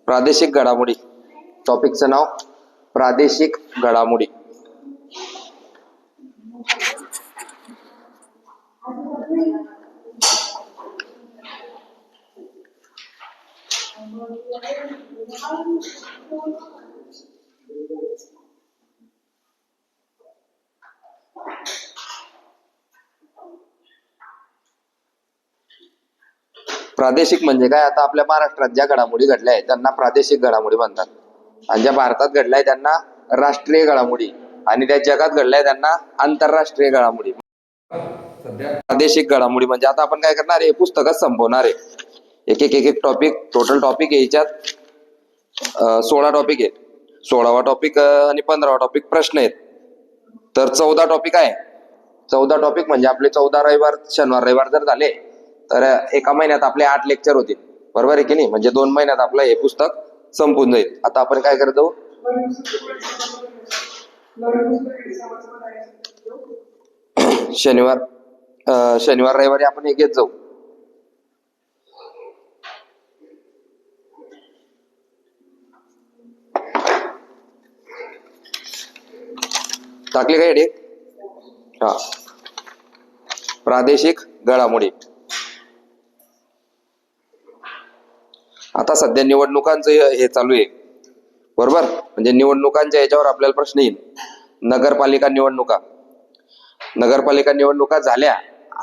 प्रादेशिक घडामोडी. टॉपिकचं नाव प्रादेशिक घडामोडी. प्रादेशिक म्हणजे काय? आता आपल्या महाराष्ट्रात ज्या घडामोडी घडल्या आहेत त्यांना प्रादेशिक घडामोडी म्हणतात, आणि ज्या भारतात घडल्या आहेत त्यांना राष्ट्रीय घडामोडी, आणि त्या जगात घडल्या आहेत त्यांना आंतरराष्ट्रीय घडामोडी. प्रादेशिक घडामोडी म्हणजे आता आपण काय करणार आहे, पुस्तकच संपवणार आहे. एक एक टॉपिक, टोटल टॉपिक आहे याच्यात 16 टॉपिक आहेत. 16वा टॉपिक आणि 15वा टॉपिक प्रश्न आहेत. तर 14 टॉपिक आहे. 14 टॉपिक म्हणजे आपले 14 रविवार, शनिवार रविवार जर झाले तर एका महिन्यात आपले 8 लेक्चर होतील. बरोबर आहे की नाही? म्हणजे 2 महिन्यात आपलं हे पुस्तक संपून जाईल. आता आपण काय करत जाऊ, शनिवार रविवारी आपण हे घेत जाऊ. टाकले काय हेडे? हा, प्रादेशिक घडामोडी. आता सध्या निवडणुकांचं हे चालू आहे, बरोबर? म्हणजे निवडणुकांच्या याच्यावर आपल्याला प्रश्न येईल. नगरपालिका निवडणुका झाल्या.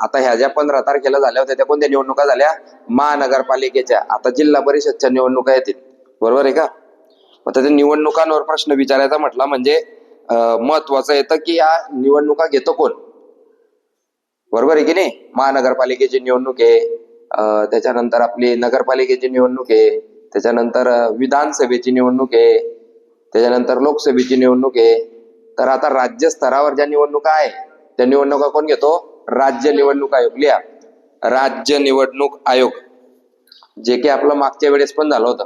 आता ह्या ज्या 15 तारखेला झाल्या होत्या त्या कोणत्या निवडणुका झाल्या? महानगरपालिकेच्या. आता जिल्हा परिषदच्या निवडणुका येतील, बरोबर आहे का? मग त्या निवडणुकांवर प्रश्न विचारायचा म्हटला म्हणजे महत्वाचं येतं की या निवडणुका घेतो कोण, बरोबर आहे की नाही? महानगरपालिकेची निवडणूक आहे, त्याच्यानंतर आपली नगरपालिकेची निवडणूक आहे, त्याच्यानंतर विधानसभेची निवडणूक आहे, त्याच्यानंतर लोकसभेची निवडणूक आहे. तर आता राज्य स्तरावर ज्या निवडणुका आहे त्या निवडणुका कोण घेतो? राज्य निवडणूक आयोग. लिहा, राज्य निवडणूक आयोग, जे की आपलं मागच्या वेळेस पण झालं होतं.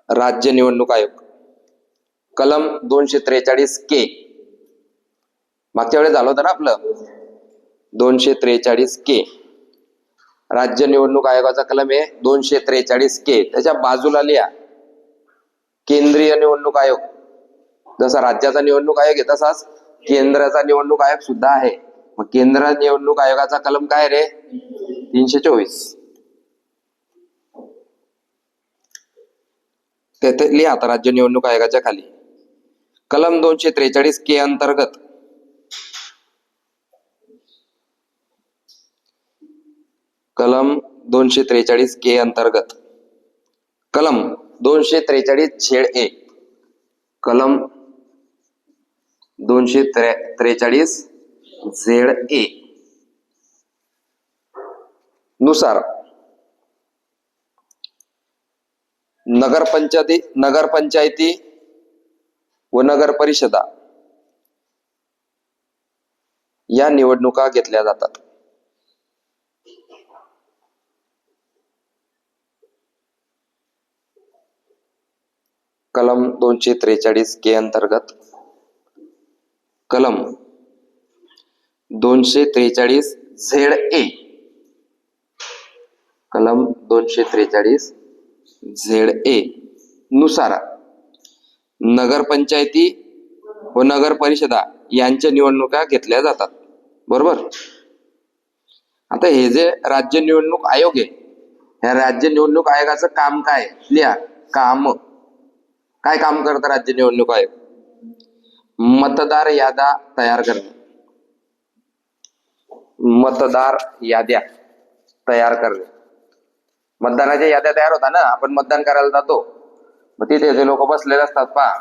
राज्य निवडणूक आयोग, कलम 243 मागच्या वेळेस झालं होतं ना आपलं 243 राज्य निवडणूक आयोगाचा कलम आहे 243 त्याच्या बाजूला लिहा केंद्रीय निवडणूक आयोग. जसा राज्याचा निवडणूक आयोग आहे तसाच केंद्राचा निवडणूक आयोग सुद्धा आहे. मग केंद्र निवडणूक आयोगाचा कलम काय रे? 324. तेथे लिहा आता राज्य निवडणूक आयोगाच्या खाली कलम 243 अंतर्गत कलम 243 अंतर्गत कलम 243 कलम 243 नुसार नगरपंचायती व नगर परिषदा या निवडणुका घेतल्या जातात. कलम 243 अंतर्गत कलम 243 कलम 243 नुसार नगरपंचायती व नगर परिषदा यांच्या निवडणुका घेतल्या जातात, बरोबर? आता हे जे राज्य निवडणूक आयोग आहे, ह्या राज्य निवडणूक आयोगाचं काम काय? लिहा काम. काय काम करतं राज्य निवडणूक आयोग? मतदार याद्या तयार करणे. मतदार याद्या तयार करणे. मतदानाच्या याद्या तयार होता ना, आपण मतदान करायला जातो, मग तिथे जे लोक बसलेले असतात पहा,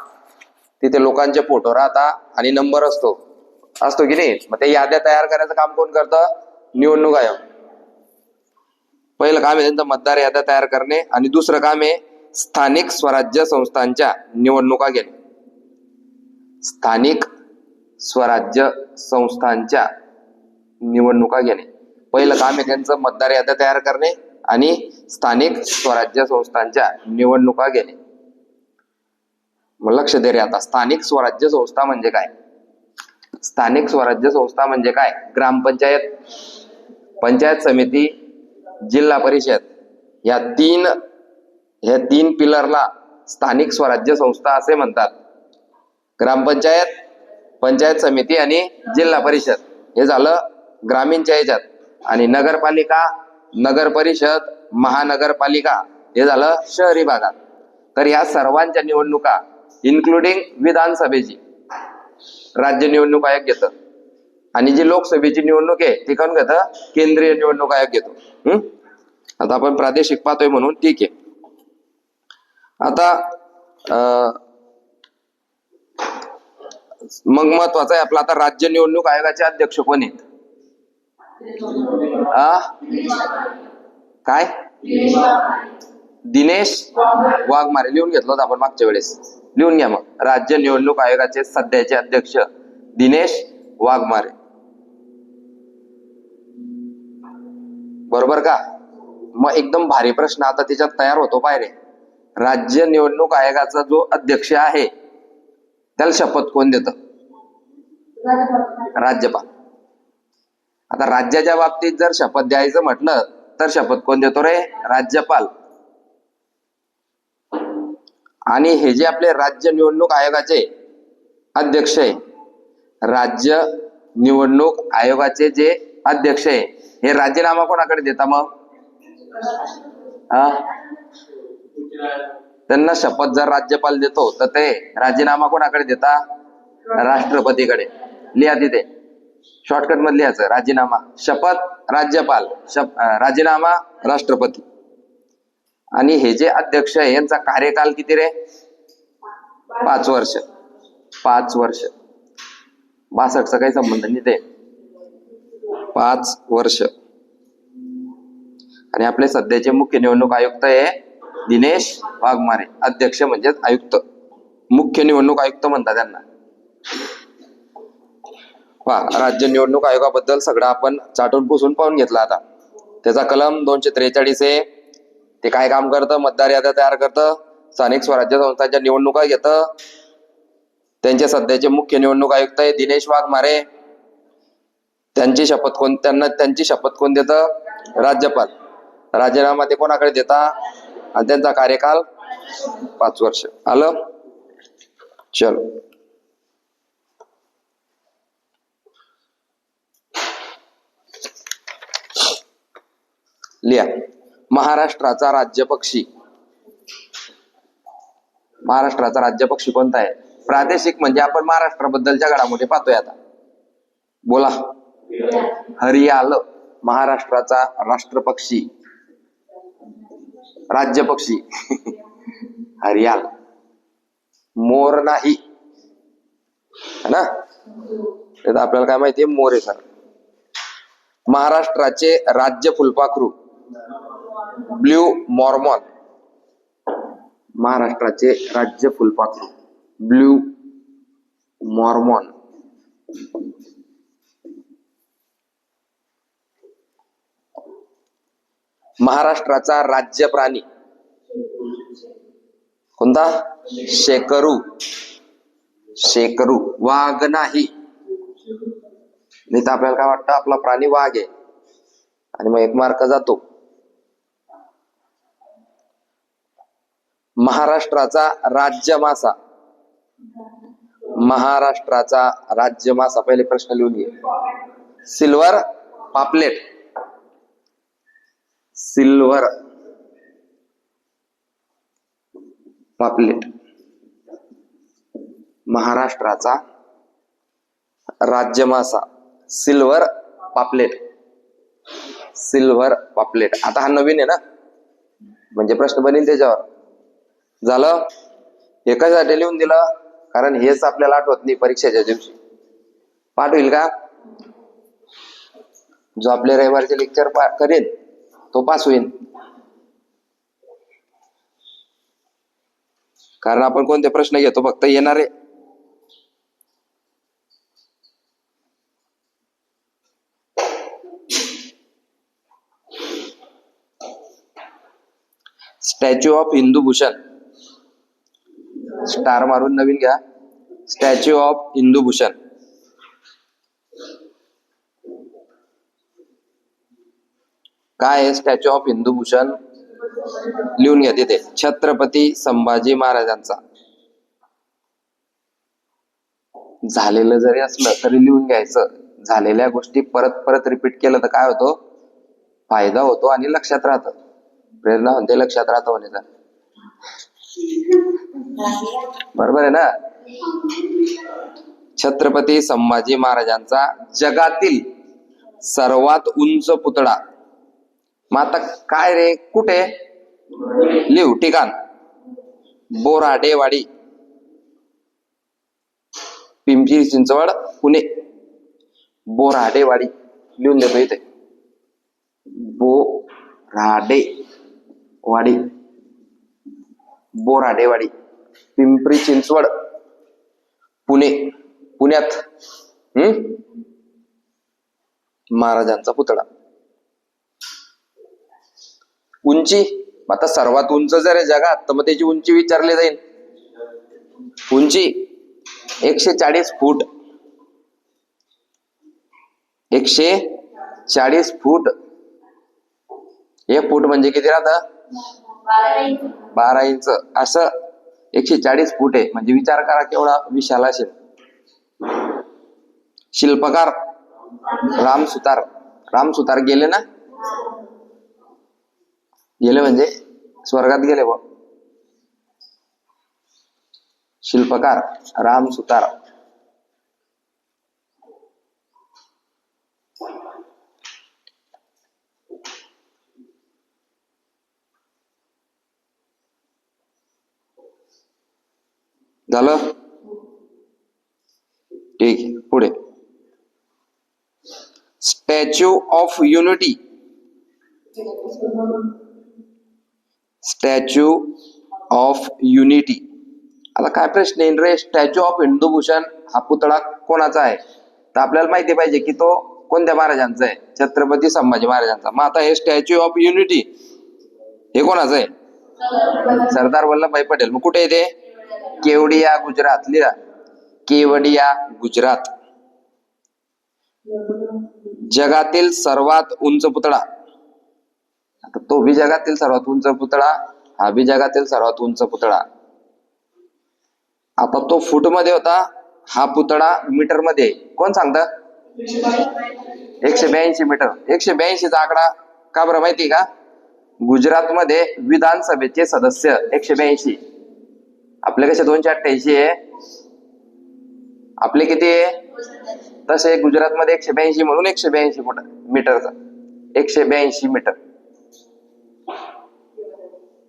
तिथे लोकांचे फोटो राहतात आणि नंबर असतो की नाही? मग ते याद्या तयार करायचं काम कोण करतं? निवडणूक आयोग. पहिलं काम आहे त्यांचं मतदार याद्या तयार करणे, आणि दुसरं काम आहे स्थानिक स्वराज्य संस्थांच्या निवडणुका घेणे. स्थानिक स्वराज्य संस्थांच्या निवडणुका घेणे. पहिलं काम आहे त्यांचं मतदार याद्या तयार करणे आणि स्थानिक स्वराज्य संस्थांच्या निवडणुका घेणे. मग लक्ष दे रे. आता स्थानिक स्वराज्य संस्था म्हणजे काय? स्थानिक स्वराज्य संस्था म्हणजे काय? ग्रामपंचायत, पंचायत समिती, जिल्हा परिषद या 3 ह्या 3 पिलरला स्थानिक स्वराज्य संस्था असे म्हणतात. ग्रामपंचायत, पंचायत समिती आणि जिल्हा परिषद हे झालं ग्रामीणच्या ह्याच्यात. आणि नगरपालिका, नगर परिषद, महानगरपालिका हे झालं शहरी भागात. तर या सर्वांच्या निवडणुका इन्क्लुडिंग विधानसभेची राज्य निवडणूक आयोग घेतं. आणि जी लोकसभेची निवडणूक आहे ती कोण घेतं? केंद्रीय निवडणूक आयोग घेतो. आता आपण प्रादेशिक पाहतोय म्हणून ठीक आहे. आता मग महत्वाचं आहे आपलं आता राज्य निवडणूक आयोगाचे अध्यक्ष कोण आहेत? काय? दिनेश वाघमारे. लिहून घेतलं होतं आपण मागच्या वेळेस. लिहून घ्या मग. राज्य निवडणूक आयोगाचे सध्याचे अध्यक्ष दिनेश वाघमारे. बरोबर का? मग एकदम भारी प्रश्न आता त्याच्यात तयार होतो पाहिजे. राज्य निवडणूक आयोगाचा जो अध्यक्ष आहे त्याला शपथ कोण देतं? राज्यपाल. आता राज्याच्या बाबतीत जर शपथ द्यायचं म्हटलं तर शपथ कोण देतो रे? राज्यपाल. आणि हे जे आपले राज्य निवडणूक आयोगाचे अध्यक्ष आहे, राज्य निवडणूक आयोगाचे जे अध्यक्ष आहे हे राजीनामा कोणाकडे देता मग? त्यांना शपथ जर राज्यपाल देतो तर ते राजीनामा कोणाकडे देता? राष्ट्रपतीकडे. लिहा तिथे शॉर्टकट मध्ये लिहायचं. राजीनामा शपथ राज्यपाल, राजीनामा राष्ट्रपती. आणि हे जे अध्यक्ष आहे यांचा कार्यकाल किती रे? 5 वर्ष. 5 वर्ष. 62चा काही संबंध नाही ते. 5 वर्ष. आणि आपले सध्याचे मुख्य निवडणूक आयुक्त आहे दिनेश वाघमारे. अध्यक्ष म्हणजेच आयुक्त, मुख्य निवडणूक आयुक्त म्हणतात त्यांना. राज्य निवडणूक आयोगाबद्दल सगळं आपण चाटून पुसून पाहून घेतलं. आता त्याचा कलम 243 आहे. ते काय काम करतं? मतदार याद्या तयार करतं, स्थानिक स्वराज्य संस्थांच्या निवडणुका घेतं. त्यांचे सध्याचे मुख्य निवडणूक आयुक्त आहे दिनेश वाघमारे. त्यांची शपथ कोण देतं? राज्यपाल. राजीनामा ते कोणाकडे देता? आणि त्यांचा कार्यकाल 5 वर्ष. आलं? चलो. लिहा. महाराष्ट्राचा राज्य पक्षी. महाराष्ट्राचा राज्य पक्षी कोणता आहे? प्रादेशिक म्हणजे आपण महाराष्ट्राबद्दलच्या घडामोडी पाहतोय आता. बोला. हरियाल. महाराष्ट्राचा राष्ट्र पक्षी, राज्य पक्षी हरियाल. मोर नाही है ना? आपल्याला काय माहितीये? मोर आहे सर. महाराष्ट्राचे राज्य फुलपाखरू ब्ल्यू मॉर्मॉन. महाराष्ट्राचे राज्य फुलपाखरू ब्ल्यू मॉर्मॉन. महाराष्ट्राचा राज्य प्राणी कोणता? शेकरू. शेकरू. वाघ नाही. नाही तर आपल्याला काय वाटतं? आपला प्राणी वाघ आहे आणि मग 1 मार्क जातो. महाराष्ट्राचा राज्य मासा. महाराष्ट्राचा राज्य मासा. पहिले प्रश्न लिहून घे. सिल्वर पापलेट. सिल्वर पापलेट. महाराष्ट्राचा राज्य मासा सिल्वर पापलेट. सिल्वर पापलेट. आता हा नवीन आहे ना, म्हणजे प्रश्न बनेल त्याच्यावर. झालं? एकासाठी लिहून दिलं कारण हेच आपल्याला आठवत नाही परीक्षेच्या दिवशी. पाठ होईल का? जो आपले रविवारचे लेक्चर करेल तो पास होईल. कारण आपण कोणते प्रश्न घेतो? फक्त येणारे. Statue of Hindu Bhushan. Star मारून नवीन घ्या. Statue of Hindu Bhushan. काय आहे स्टॅच्यू ऑफ हिंदू भूषण? लिहून घ्या तिथे, छत्रपती संभाजी महाराजांचा. झालेलं जरी असलं तरी लिहून घ्यायचं. झालेल्या गोष्टी परत परत रिपीट केलं तर काय होतो, फायदा होतो आणि लक्षात राहतं. प्रेरणा म्हणते लक्षात राहतं म्हणे. बरोबर आहे ना. छत्रपती संभाजी महाराजांचा जगातील सर्वात उंच पुतळा. मग आता काय रे, कुठे लिहू ठिकाण? बोराडेवाडी, पिंपरी चिंचवड, पुणे. बोराडेवाडी लिहून देतो इथे, बोराडेवाडी, बोराडेवाडी, पिंपरी चिंचवड, पुणे. पुण्यात महाराजांचा पुतळा. उंची, आता सर्वात उंच जर आहे जगात तर मग त्याची उंची विचारली जाईल. उंची 140 फूट. 140 फूट. हे फूट म्हणजे किती राहतं? 12 इंच. असं 140 फूट आहे, म्हणजे विचार करा केवढा विशाल असेल. शिल्पकार राम सुतार. राम सुतार गेले ना, गेले म्हणजे स्वर्गात गेले बा. शिल्पकार राम सुतार. झालं, ठीक आहे. पुढे statue of unity. Statue of unity. आता काय प्रश्न येईल रे, स्टॅच्यू ऑफ हिंदूभूषण हा पुतळा कोणाचा आहे? तर आपल्याला माहिती पाहिजे की तो कोणत्या महाराजांचा आहे? छत्रपती संभाजी महाराजांचा. मग आता हे स्टॅच्यू ऑफ युनिटी हे कोणाचं आहे? सरदार वल्लभभाई पटेल. मग कुठे येते? केवडिया, गुजरात. लिहा, केवडिया, गुजरात. जगातील सर्वात उंच पुतळा. आता तो भी जगातील सर्वात उंच पुतळा, हा भी जगातील सर्वात उंच पुतळा. आता तो फूट मध्ये होता, हा पुतळा मीटर मध्ये. कोण सांगतं? 182 मीटर. 182 चा आकडा का बरं माहिती का? गुजरात मध्ये विधानसभेचे सदस्य 182. आपले कसे 288 आहे, आपले किती आहे? तसे गुजरात मध्ये 182 म्हणून 182 फूट मीटरचा. 182 मीटर.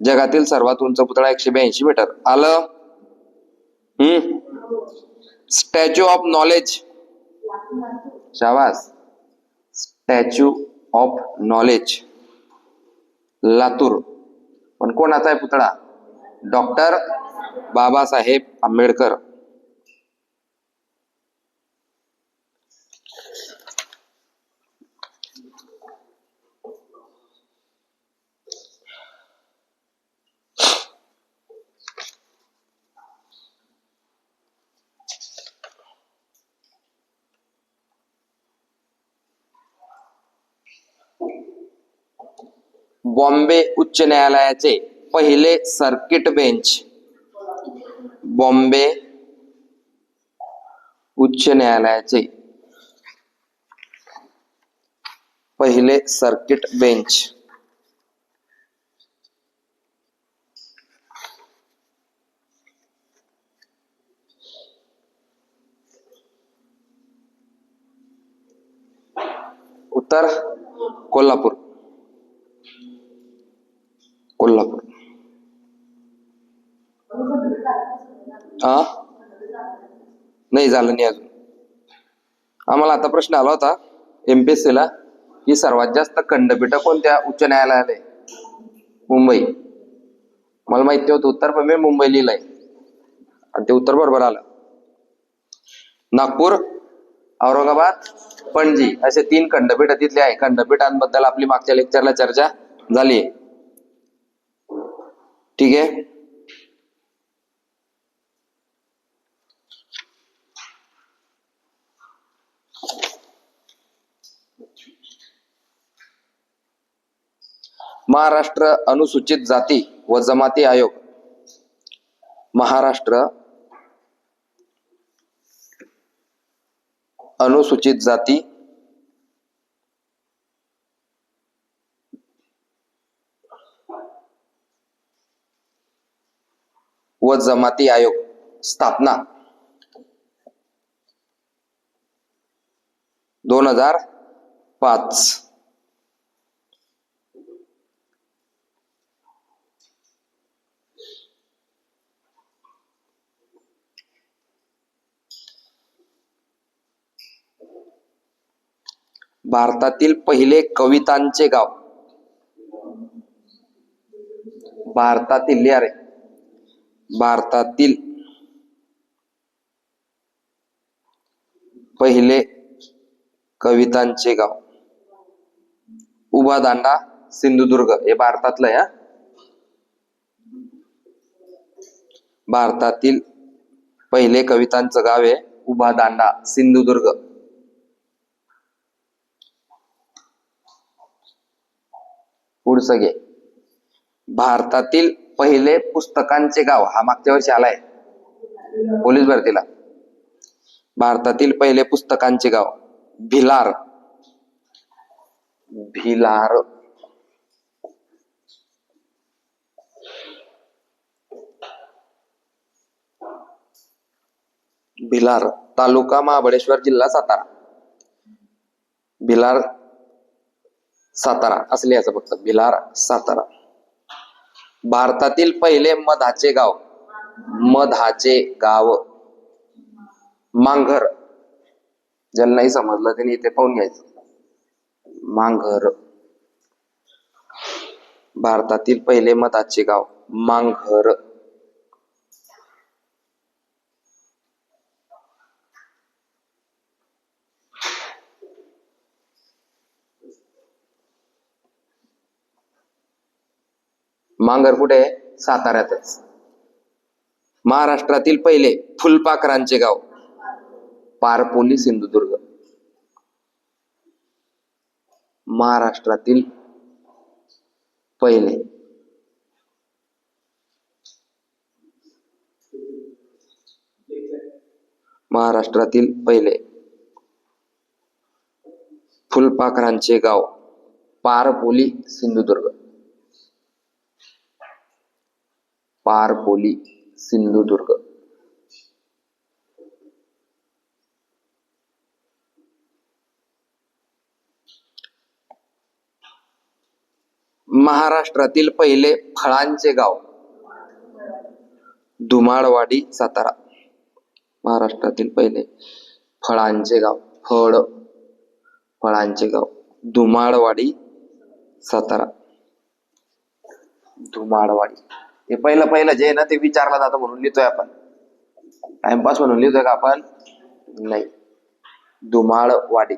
जगातील सर्वात उंच पुतळा 182 मीटर. आलं? Statue of knowledge. शाबास. Statue of knowledge Latur. पण कोणाचा आहे पुतळा? डॉक्टर बाबासाहेब आंबेडकर. बॉम्बे उच्च न्यायालयाचे पहिले सर्किट बेंच. बॉम्बे उच्च न्यायालयाचे पहिले सर्किट बेंच. उत्तर कोल्हापूर. कोल्हापूर. नाही झालं नाही अजून. आम्हाला आता प्रश्न आला होता MPSC ला की सर्वात जास्त खंडपीठ कोणत्या उच्च न्यायालयाला आहे? मुंबई. मला माहिती होतं उत्तर, पण मी मुंबई लिहिलंय आणि ते उत्तर बरोबर आलं. नागपूर, औरंगाबाद, पणजी असे 3 खंडपीठ तिथले आहे. खंडपीठांबद्दल आपली मागच्या लेक्चरला चर्चा झाली. ठीक आहे. महाराष्ट्र अनुसूचित जाती व जमाती आयोग. महाराष्ट्र अनुसूचित जाती व जमाती आयोग स्थापना 2005. भारतातील पहिले कवितांचे गाव. भारतातील लिहा रे. भारतातील पहिले कवितांचे गाव. उभा दांडा सिंधुदुर्ग. हे भारतातलं आहे. भारतातील पहिले कवितांचं गाव आहे उभा दांडा सिंधुदुर्ग. पुढचं घे. भारतातील पहिले पुस्तकांचे गाव. हा मागच्या वर्षी आलाय पोलीस भरतीला. भारतातील पहिले पुस्तकांचे गाव भिलार. भिलार. भिलार तालुका महाबळेश्वर जिल्हा सातारा. भिलार सातारा असले याचं फक्त भिलार सातारा. भारतातील पहिले मधाचे गाव. मधाचे गाव मांघर. ज्याला नाही समजलं त्यांनी इथे पाहून घ्यायचं. मांघर. भारतातील पहिले मधाचे गाव मांघर. मांघर कुठे आहे? साताऱ्यातच. महाराष्ट्रातील पहिले फुलपाखरांचे गाव पारपोली सिंधुदुर्ग. महाराष्ट्रातील पहिले महाराष्ट्रातील पहिले फुलपाखरांचे गाव पारपोली सिंधुदुर्ग. पारपोली सिंधुदुर्ग. महाराष्ट्रातील पहिले फळांचे गाव धुमाळवाडी सातारा. महाराष्ट्रातील पहिले फळांचे गाव फळांचे गाव धुमाळवाडी सातारा. धुमाळवाडी. हे पहिलं जे आहे ना ते विचारलं जातं म्हणून लिहितोय आपण. टाइमपास म्हणून लिहितोय का आपण? नाही. धुमाळवाडी.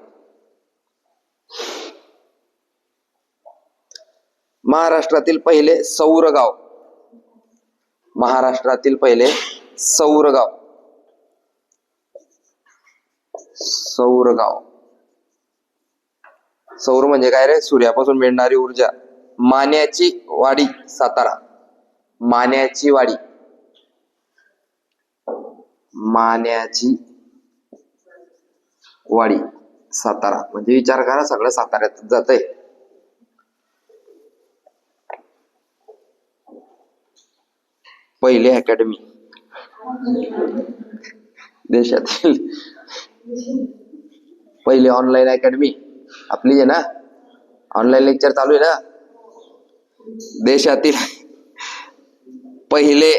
महाराष्ट्रातील पहिले सौर गाव. महाराष्ट्रातील पहिले सौर गाव. सौर गाव. सौर म्हणजे काय रे? सूर्यापासून मिळणारी ऊर्जा. मान्याची वाडी सातारा. मान्याची वाडी. मान्याची वाडी सातारा. म्हणजे विचार करा सगळं साताऱ्यात जातंय. पहिले अकॅडमी देशातील पहिले ऑनलाईन अकॅडमी आपली आहे ना. ऑनलाईन लेक्चर चालू आहे ना. देशातील पहिले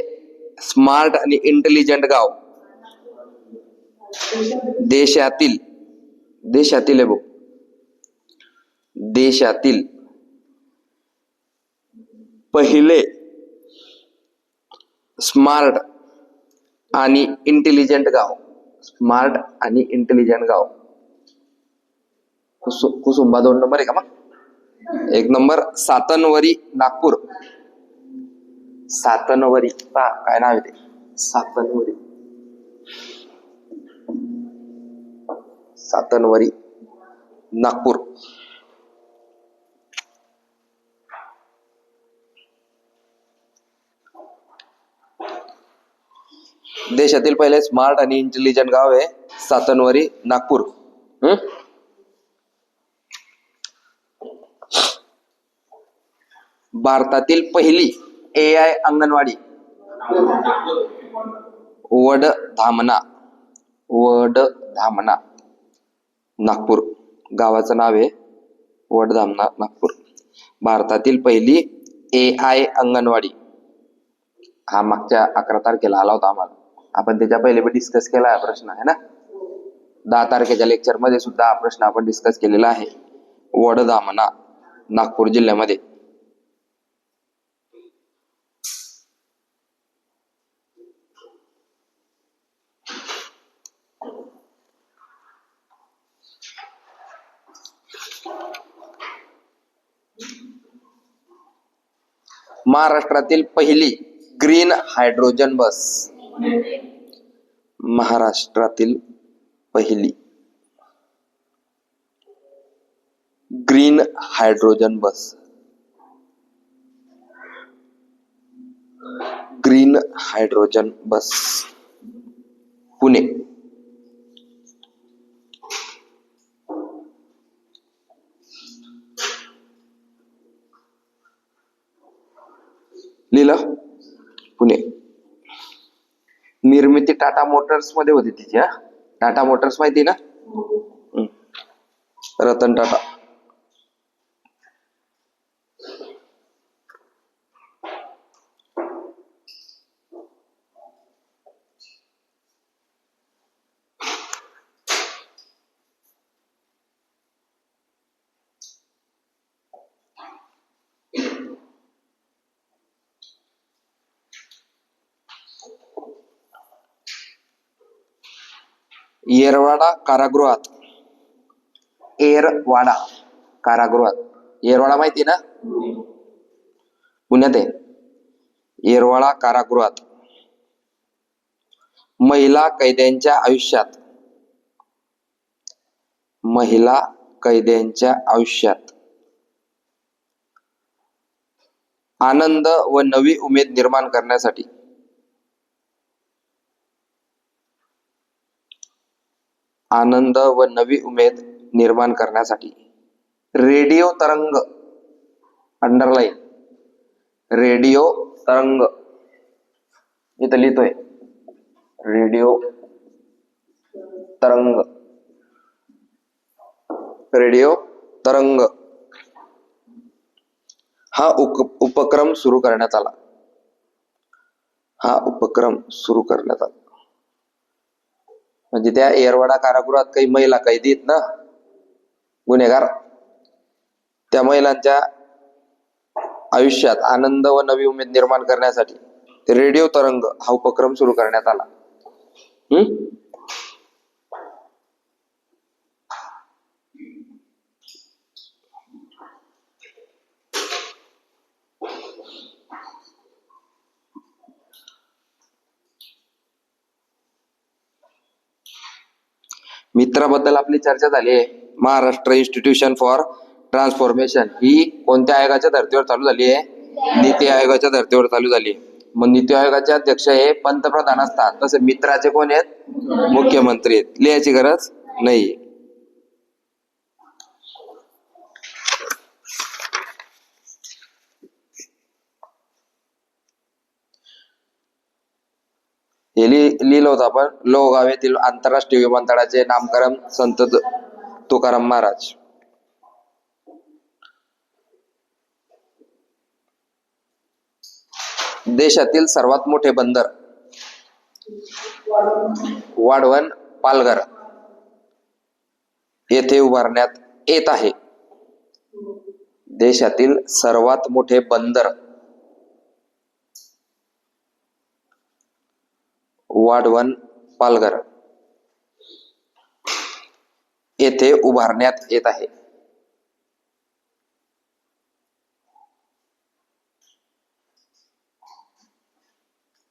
स्मार्ट आणि इंटेलिजंट गाव. देशातील आहे बघ. देशातील पहिले स्मार्ट आणि इंटेलिजंट गाव. स्मार्ट आणि इंटेलिजंट गाव. कुसुंबा 2 नंबर आहे का मग? 1 नंबर सातनवरी नागपूर. सातनवरी काय नाव आहे ते? सातनवरी. सातनवरी नागपूर. देशातील पहिले स्मार्ट आणि इंटेलिजंट गाव आहे सातनवरी, नागपूर. भारतातील पहिली AI अंगणवाडी वडधामणा, वडधामणा नागपूर. गावाचं नाव आहे वडधामणा, नागपूर. भारतातील पहिली AI अंगणवाडी. हा मागच्या 11 तारखेला आला होता आम्हाला. आपण त्याच्या पहिले पण डिस्कस केला हा प्रश्न आहे ना. 10 तारखेच्या लेक्चर मध्ये सुद्धा हा प्रश्न आपण डिस्कस केलेला आहे. वडधामणा नागपूर जिल्ह्यामध्ये. महाराष्ट्रातील पहिली ग्रीन हायड्रोजन बस. महाराष्ट्रातील पहिली ग्रीन हायड्रोजन बस. ग्रीन हायड्रोजन बस पुणे. लिहिलं पुणे. निर्मिती टाटा मोटर्स मध्ये होती तिची. टाटा मोटर्स माहिती ना. रतन टाटा. येरवाडा कारागृहात. येरवाडा कारागृहात. येरवाडा माहिती ना, पुण्यात आहे. येरवाडा कारागृहात महिला कैद्यांच्या आयुष्यात, महिला कैद्यांच्या आयुष्यात आनंद व नवी उमेद निर्माण करण्यासाठी आनंद व नवी उमेद निर्माण करण्यासाठी रेडिओ तरंग. अंडरलाईन. रेडिओ तरंग इथं लिहितोय. रेडिओ तरंग. रेडिओ तरंग हा उपक्रम सुरू करण्यात आला. हा उपक्रम सुरू करण्यात आला. म्हणजे त्या येरवाडा कारागृहात काही महिला कैदी आहेत ना, गुन्हेगार, त्या महिलांच्या आयुष्यात आनंद व नवी उमेद निर्माण करण्यासाठी ते रेडिओ तरंग हा उपक्रम सुरू करण्यात आला. मित्राबद्दल आपली चर्चा झाली आहे. महाराष्ट्र इन्स्टिट्यूशन फॉर ट्रान्सफॉर्मेशन ही कोणत्या आयोगाच्या धर्तीवर चालू झाली आहे? नीती आयोगाच्या धर्तीवर चालू झाली आहे. मग नीती आयोगाचे अध्यक्ष हे पंतप्रधान असतात, तसे मित्राचे कोण आहेत? मुख्यमंत्री आहेत. लिहायची गरज नाही. हे लिहिलं होतं आपण. लोहगाव येथील आंतरराष्ट्रीय विमानतळाचे नामकरण संत तुकाराम महाराज. देशातील सर्वात मोठे बंदर वाढवण पालघर येथे उभारण्यात येत आहे. देशातील सर्वात मोठे बंदर वाढवण पालघर येथे उभारण्यात येत आहे.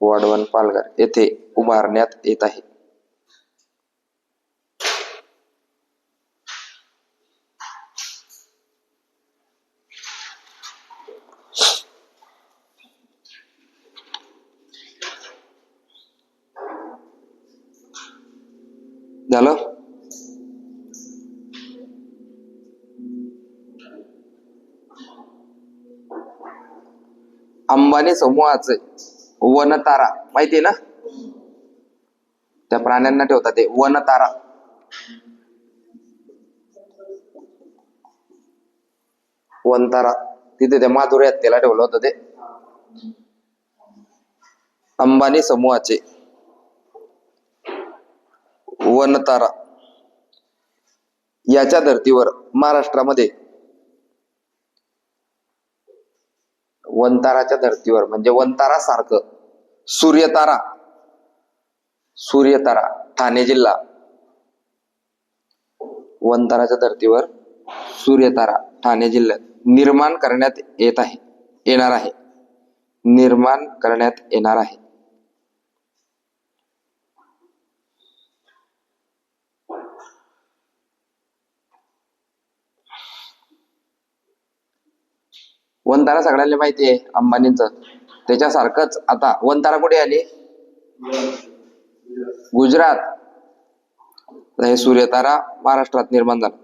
वाढवण पालघर येथे उभारण्यात येत आहे. झालं. अंबानी समूहाचे वनतारा माहितीये ना, त्या प्राण्यांना ठेवतात ते वनतारा. वनतारा तिथे त्या माधुरी हत्तीला ठेवलं होतं ते. अंबानी समूहाचे वनतारा याच्या धर्तीवर महाराष्ट्रामध्ये, वनताराच्या धर्तीवर म्हणजे वनतारा सारखं सूर्यतारा, सूर्यतारा ठाणे जिल्हा, वनताराच्या धर्तीवर सूर्यतारा ठाणे जिल्ह्यात निर्माण करण्यात येणार आहे. निर्माण करण्यात येणार आहे. वनतारा सगळ्यांना माहिती आहे अंबानींचं. त्याच्यासारखंच आता वनतारा कुठे आली? गुजरात. हे सूर्यतारा महाराष्ट्रात निर्माण झाला.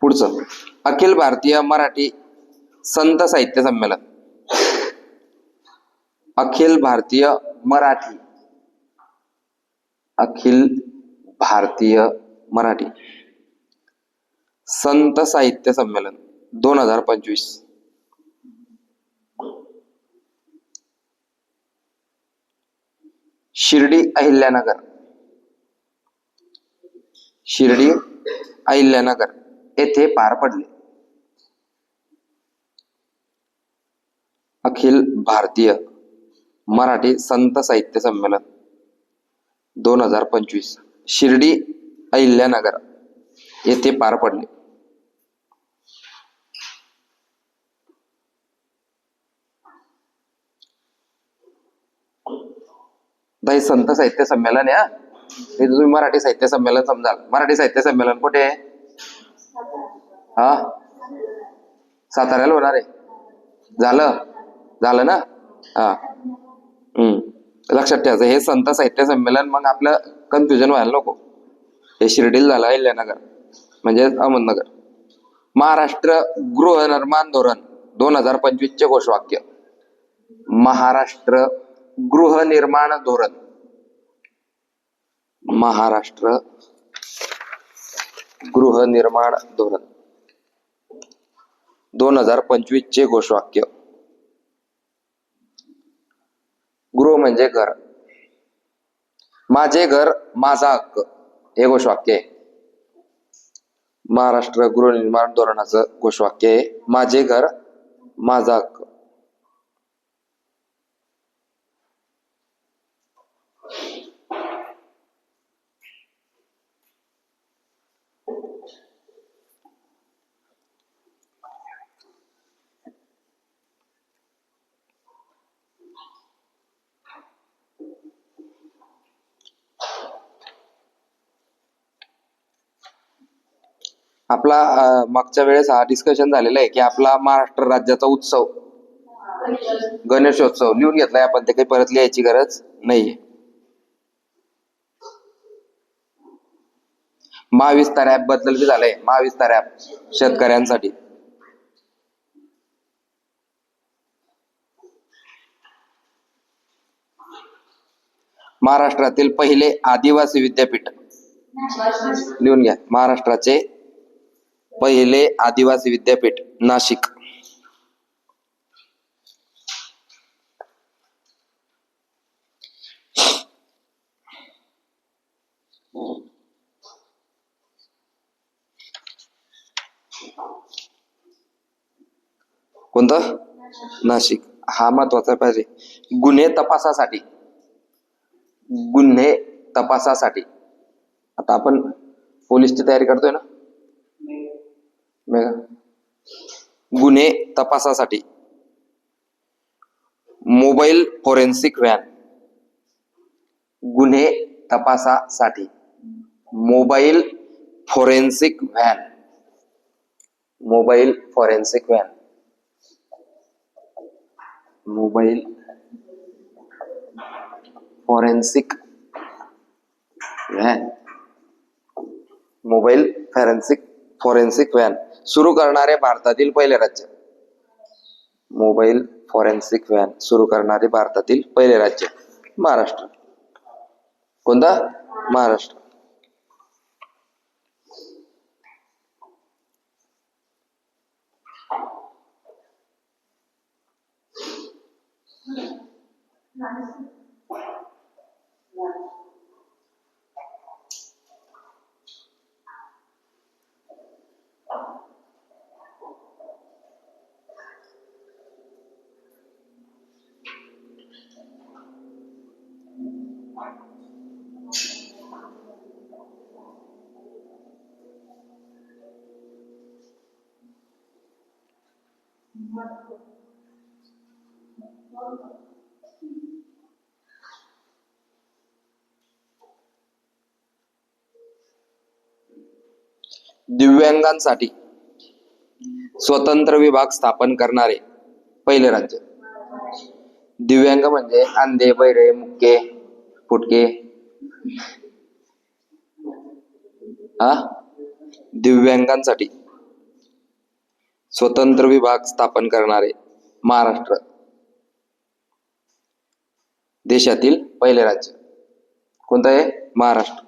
पुढचं, अखिल भारतीय मराठी संत साहित्य संमेलन. अखिल भारतीय मराठी, अखिल भारतीय मराठी संत साहित्य संमेलन 2025. शिर्डी अहिल्यानगर, शिर्डी अहिल्यानगर येथे पार पडले. अखिल भारतीय मराठी संत साहित्य संमेलन 2025 शिर्डी अहिल्यानगर येथे पार पडले. हे संत साहित्य संमेलन आहे. हे तुम्ही मराठी साहित्य संमेलन समजाल. मराठी साहित्य संमेलन कुठे आहे? हा, साताऱ्याला होणार आहे. झालं ना. हा, लक्षात ठेवायचं हे संत साहित्य संमेलन. मग आपलं कन्फ्युजन व्हायला नको. हे शिर्डीला झालं, अहिल्यानगर म्हणजे अहमदनगर. महाराष्ट्र गृहनिर्माण धोरण 2025 चे घोषवाक्य. महाराष्ट्र गृहनिर्माण धोरण, महाराष्ट्र गृहनिर्माण धोरण 2025 चे घोषवाक्य. गृह म्हणजे घर. माझे घर माझा हक्क हे घोषवाक्य आहे. महाराष्ट्र गृहनिर्माण धोरणाचं घोषवाक्य आहे माझे घर माझा हक्क. आपला मागच्या वेळेस हा डिस्कशन झालेला आहे की आपला महाराष्ट्र राज्याचा उत्सव गणेशोत्सव लिहून घेतलाय आपण. ते काही परत लिहायची गरज नाही. महाविस्तार ऍप बद्दल बी झालंय. महाविस्तार ऍप शेतकऱ्यांसाठी. महाराष्ट्रातील पहिले आदिवासी विद्यापीठ लिहून घ्या. महाराष्ट्राचे पहिले आदिवासी विद्यापीठ नाशिक. कोणतं? नाशिक. हा महत्वाचा पाहिजे. गुन्हे तपासासाठी, गुन्हे तपासासाठी आता आपण पोलीसची तयारी करतोय ना. गुन्हे तपासासाठी मोबाईल फॉरेन्सिक व्हॅन. गुन्हे तपासासाठी mobile forensic van. Mobile forensic van. Mobile forensic van mobile forensic van सुरू करणारे भारतातील पहिले राज्य. मोबाईल फॉरेन्सिक व्हॅन सुरू करणारे भारतातील पहिले राज्य महाराष्ट्र. कोणता? महाराष्ट्र. दिव्यांगांसाठी स्वतंत्र विभाग स्थापन करणारे पहिले राज्य. दिव्यांग म्हणजे अंधे, बहिरे, मुके, फुटके. दिव्यांगांसाठी स्वतंत्र विभाग स्थापन करणारे महाराष्ट्र देशातील पहिले राज्य. कोणतं आहे? महाराष्ट्र.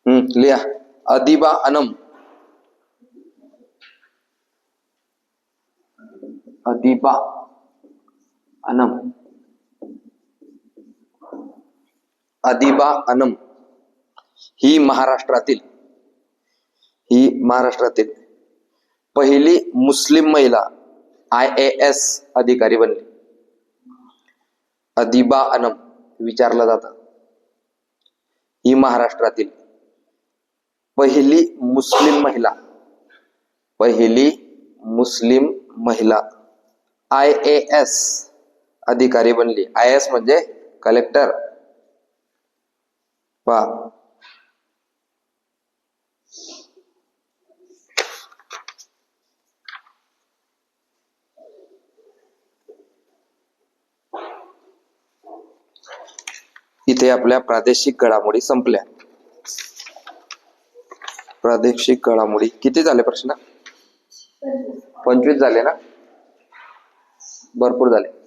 लिहा. अदिबा अनम. अदिबा अनम. अदिबा अनम ही महाराष्ट्रातील पहिली मुस्लिम महिला IAS अधिकारी बनली. अदिबा अनम विचारलं जातं. ही महाराष्ट्रातील पहिली मुस्लिम महिला IAS अधिकारी बनली. IAS म्हणजे कलेक्टर. पहा, इथे आपल्या प्रादेशिक घडामोडी संपल्या. प्रादेशिक घडामोडी किती झाले प्रश्न? 25 झाले ना? भरपूर झाले.